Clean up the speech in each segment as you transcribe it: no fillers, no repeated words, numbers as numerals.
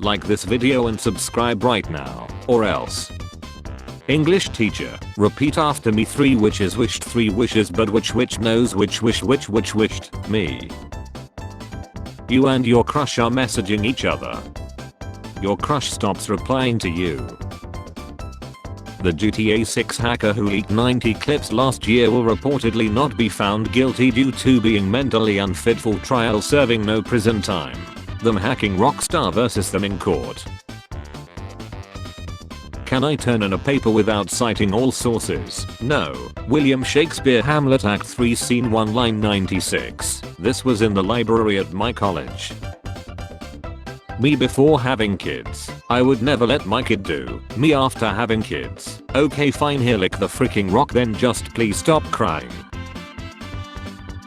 Like this video and subscribe right now, or else. English teacher, repeat after me. 3 witches wished 3 wishes, but which knows which wish which wished? Me. You and your crush are messaging each other. Your crush stops replying to you. The GTA 6 hacker who leaked 90 clips last year will reportedly not be found guilty due to being mentally unfit for trial, serving no prison time. Them hacking Rockstar versus them in court. Can I turn in a paper without citing all sources? No. William Shakespeare, Hamlet Act 3 Scene 1 line 96. This was in the library at my college. Me before having kids. I would never let my kid do me after having kids. Okay fine, here lick the freaking rock, then just please stop crying.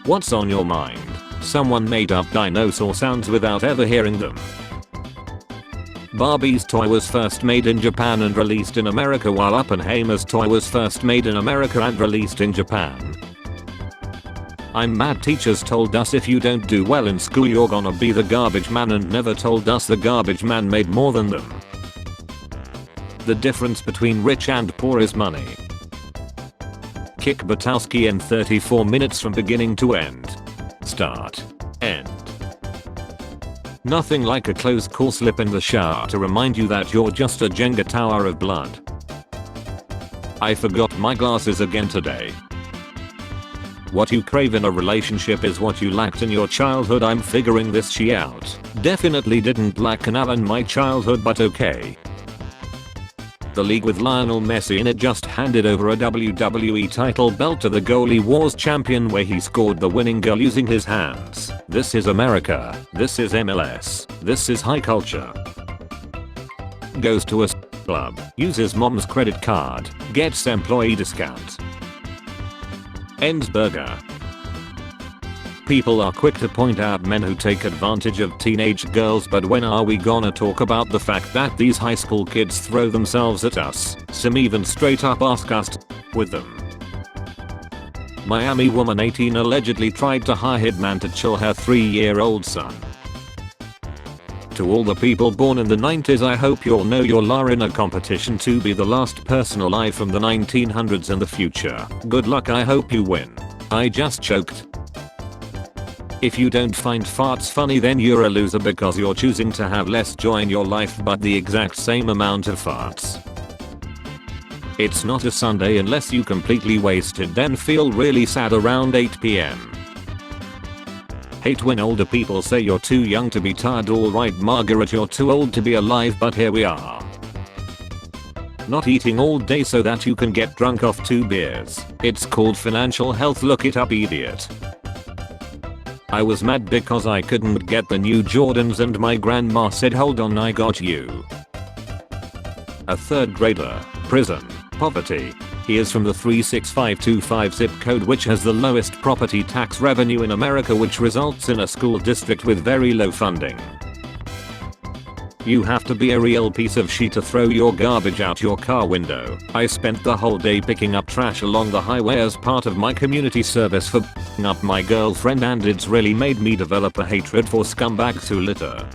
What's on your mind? Someone made up dinosaur sounds without ever hearing them. Barbie's toy was first made in Japan and released in America, while Oppenheimer's toy was first made in America and released in Japan. I'm mad teachers told us if you don't do well in school you're gonna be the garbage man, and never told us the garbage man made more than them. The difference between rich and poor is money. Kick Batowski in 34 minutes from beginning to end. Start. End. Nothing like a close call slip in the shower to remind you that you're just a Jenga tower of blood. I forgot my glasses again today. What you crave in a relationship is what you lacked in your childhood. I'm figuring this shit out. Definitely didn't lack an hour in my childhood, but okay. The league with Lionel Messi in it just handed over a WWE title belt to the Goalie Wars champion, where he scored the winning goal using his hands. This is America. This is MLS. This is high culture. Goes to a club, uses mom's credit card, gets employee discount. Ends burger. People are quick to point out men who take advantage of teenage girls, but when are we gonna talk about the fact that these high school kids throw themselves at us? Some even straight up ask us to with them. Miami woman 18 allegedly tried to hire hitman to chill her 3-year-old son. To all the people born in the 90s, I hope you all know you're in a competition to be the last person alive from the 1900s in the future. Good luck, I hope you win. I just choked. If you don't find farts funny, then you're a loser because you're choosing to have less joy in your life but the exact same amount of farts. It's not a Sunday unless you completely wasted, then feel really sad around 8 PM. Hate when older people say you're too young to be tired. Alright Margaret, you're too old to be alive, but here we are. Not eating all day so that you can get drunk off 2 beers. It's called financial health, look it up, idiot. I was mad because I couldn't get the new Jordans and my grandma said hold on, I got you. A 3rd grader, prison, poverty. He is from the 36525 zip code, which has the lowest property tax revenue in America, which results in a school district with very low funding. You have to be a real piece of shit to throw your garbage out your car window. I spent the whole day picking up trash along the highway as part of my community service for picking up my girlfriend, and it's really made me develop a hatred for scumbags who litter.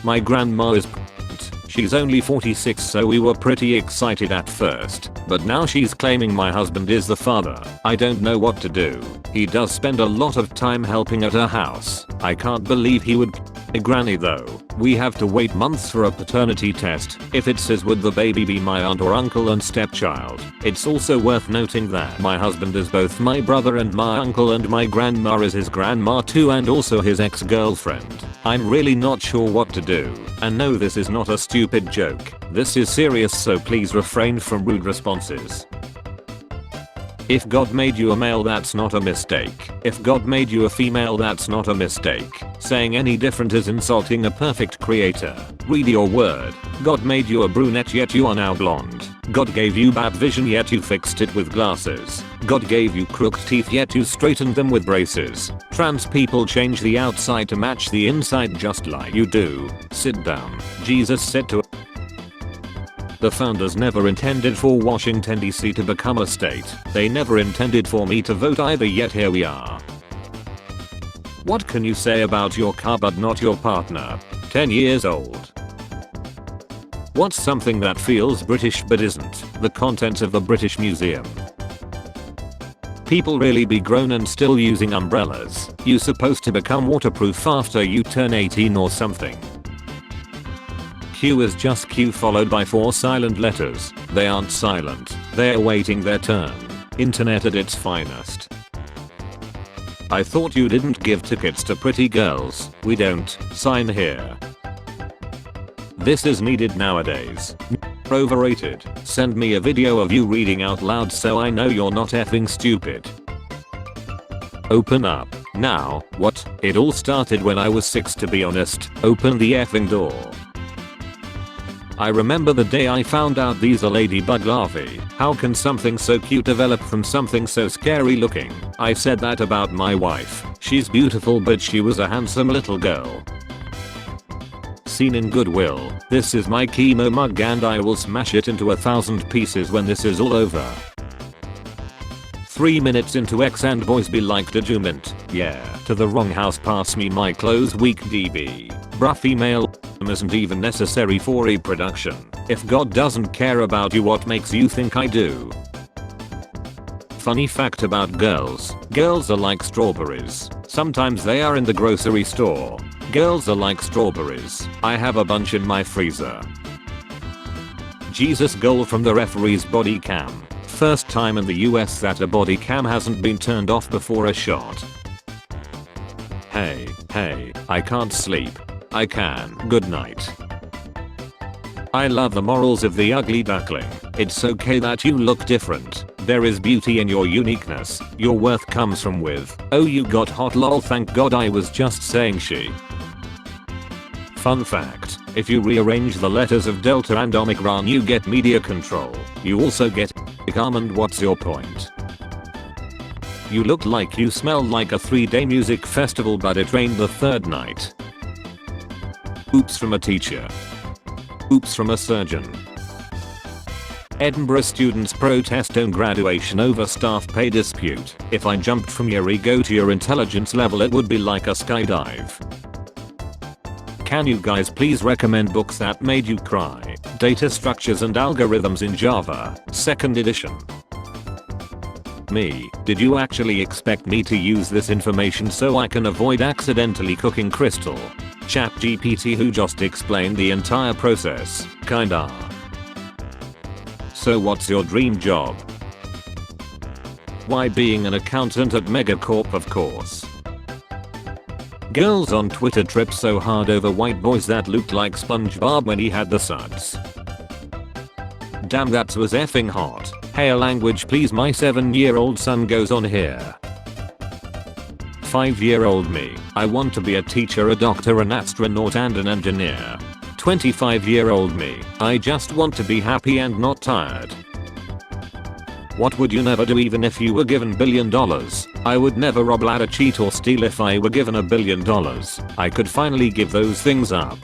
My grandma is pregnant. She's only 46, so we were pretty excited at first, but now she's claiming my husband is the father. I don't know what to do. He does spend a lot of time helping at her house. I can't believe he would a granny though. We have to wait months for a paternity test. If it says would the baby be my aunt or uncle and stepchild. It's also worth noting that my husband is both my brother and my uncle, and my grandma is his grandma too, and also his ex-girlfriend. I'm really not sure what to do. And no, this is not a stupid joke. This is serious, so please refrain from rude responses. If God made you a male, that's not a mistake. If God made you a female, that's not a mistake. Saying any different is insulting a perfect creator. Read your word. God made you a brunette, yet you are now blonde. God gave you bad vision, yet you fixed it with glasses. God gave you crooked teeth, yet you straightened them with braces. Trans people change the outside to match the inside just like you do. Sit down. Jesus said to the founders never intended for Washington DC to become a state. They never intended for me to vote either, yet here we are. What can you say about your car but not your partner? 10 years old. What's something that feels British but isn't? The contents of the British Museum. People really be grown and still using umbrellas. You supposed to become waterproof after you turn 18 or something. Q is just Q followed by 4 silent letters. They aren't silent. They're waiting their turn. Internet at its finest. I thought you didn't give tickets to pretty girls. We don't. Sign here. This is needed nowadays. Overrated. Send me a video of you reading out loud so I know you're not effing stupid. Open up. Now, what? It all started when I was 6 to be honest. Open the effing door. I remember the day I found out these are ladybug larvae. How can something so cute develop from something so scary looking? I said that about my wife. She's beautiful but she was a handsome little girl. Seen in Goodwill. This is my chemo mug and I will smash it into 1,000 pieces when this is all over. 3 minutes into X and boys be like, did you mint? Yeah. To the wrong house, pass me my clothes, weak DB. Bruh, female isn't even necessary for reproduction. If God doesn't care about you, what makes you think I do? Funny fact about girls. Girls are like strawberries. Sometimes they are in the grocery store. Girls are like strawberries. I have a bunch in my freezer. Jesus, goal from the referee's body cam. First time in the US that a body cam hasn't been turned off before a shot. Hey, I can't sleep. I can. Good night. I love the morals of the ugly duckling. It's okay that you look different. There is beauty in your uniqueness. Your worth comes from with. Oh, you got hot lol, thank God I was just saying she. Fun fact. If you rearrange the letters of Delta and Omicron you get media control. You also get almond. What's your point? You look like you smelled like a 3-day music festival but it rained the 3rd night. Oops from a teacher. Oops from a surgeon. Edinburgh students protest on graduation over staff pay dispute. If I jumped from your ego to your intelligence level it would be like a skydive. Can you guys please recommend books that made you cry? Data Structures and Algorithms in Java, 2nd edition. Me, did you actually expect me to use this information so I can avoid accidentally cooking Crystal? ChatGPT who just explained the entire process, kinda. So what's your dream job? Why, being an accountant at Megacorp, of course. Girls on Twitter trip so hard over white boys that looked like SpongeBob when he had the suds. Damn, that was effing hot. Hey, a language please, my 7-year-old son goes on here. 5-year-old me. I want to be a teacher, a doctor, an astronaut and an engineer. 25-year-old me. I just want to be happy and not tired. What would you never do even if you were given $1 billion? I would never rob, ladder, cheat or steal if I were given $1 billion. I could finally give those things up.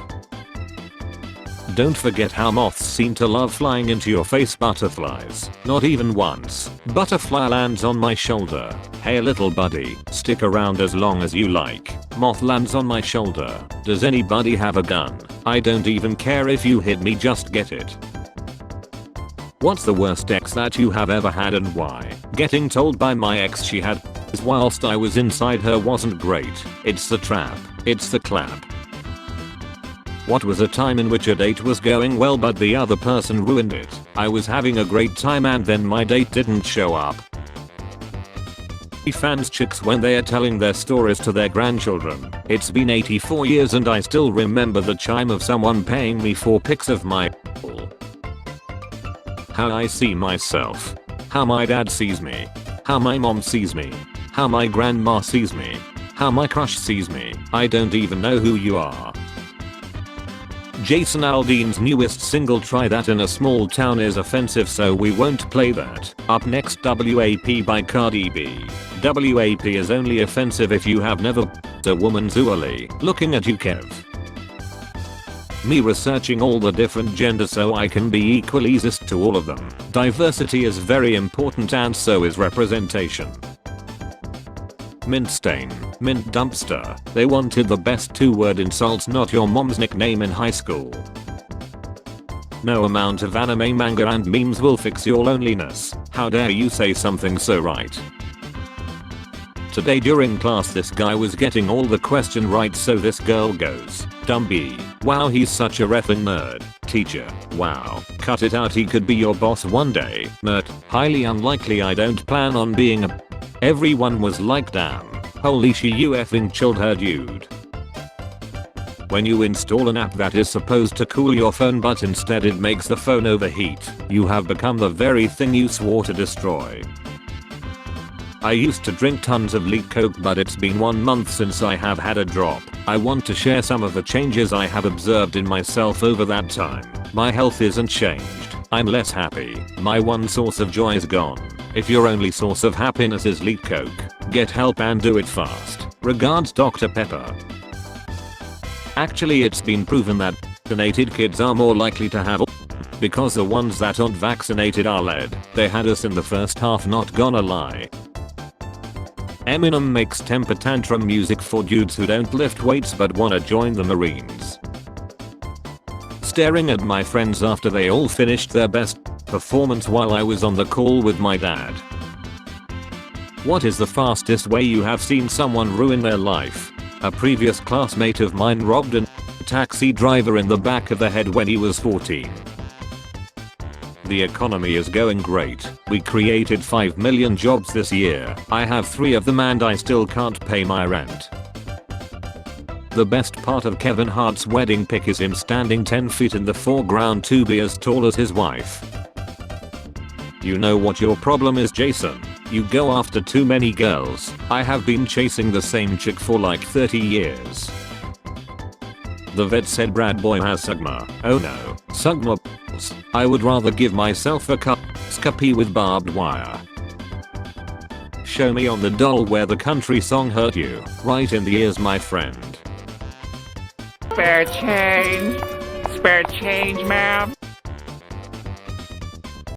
Don't forget how moths seem to love flying into your face. Butterflies. Not even once. Butterfly lands on my shoulder. Hey little buddy, stick around as long as you like. Moth lands on my shoulder. Does anybody have a gun? I don't even care if you hit me, just get it. What's the worst ex that you have ever had and why? Getting told by my ex she had whilst I was inside her wasn't great. It's the trap. It's the clap. What was a time in which a date was going well but the other person ruined it? I was having a great time and then my date didn't show up. Fans chicks when they are telling their stories to their grandchildren. It's been 84 years and I still remember the chime of someone paying me for pics of my how I see myself. How my dad sees me. How my mom sees me. How my grandma sees me. How my crush sees me. I don't even know who you are. Jason Aldean's newest single Try That in a Small Town is offensive so we won't play that. Up next, WAP by Cardi B. WAP is only offensive if you have never a woman. Zuali. Looking at you, Kev. Me researching all the different genders so I can be equalist to all of them. Diversity is very important and so is representation. mint stain, mint dumpster. They wanted the best 2-word insults, not your mom's nickname in high school. No amount of anime, manga and memes will fix your loneliness. How dare you say something so right? Today during class this guy was getting all the question right, so this girl goes, "Dumby, wow he's such a reffing nerd." Teacher, wow, cut it out, he could be your boss one day. Nerd, highly unlikely, I don't plan on being a... Everyone was like, damn, holy she you effing chilled her dude. When you install an app that is supposed to cool your phone but instead it makes the phone overheat, you have become the very thing you swore to destroy. I used to drink tons of Leak Coke, but it's been 1 month since I have had a drop. I want to share some of the changes I have observed in myself over that time. My health isn't changed. I'm less happy. My one source of joy is gone. If your only source of happiness is Leak Coke, get help and do it fast. Regards, Dr. Pepper. Actually, it's been proven that vaccinated kids are more likely to have because the ones that aren't vaccinated are led. They had us in the first half, not gonna lie. Eminem makes temper tantrum music for dudes who don't lift weights but wanna join the Marines. Staring at my friends after they all finished their best performance while I was on the call with my dad. What is the fastest way you have seen someone ruin their life? A previous classmate of mine robbed a taxi driver in the back of the head when he was 14. The economy is going great. We created 5 million jobs this year. I have 3 of them and I still can't pay my rent. The best part of Kevin Hart's wedding pic is him standing 10 feet in the foreground to be as tall as his wife. You know what your problem is, Jason? You go after too many girls. I have been chasing the same chick for like 30 years. The vet said Brad boy has Sugma. Oh no, Sugma. I would rather give myself a scuppy with barbed wire. Show me on the doll where the country song hurt you. Right in the ears, my friend. Spare change. Spare change, ma'am.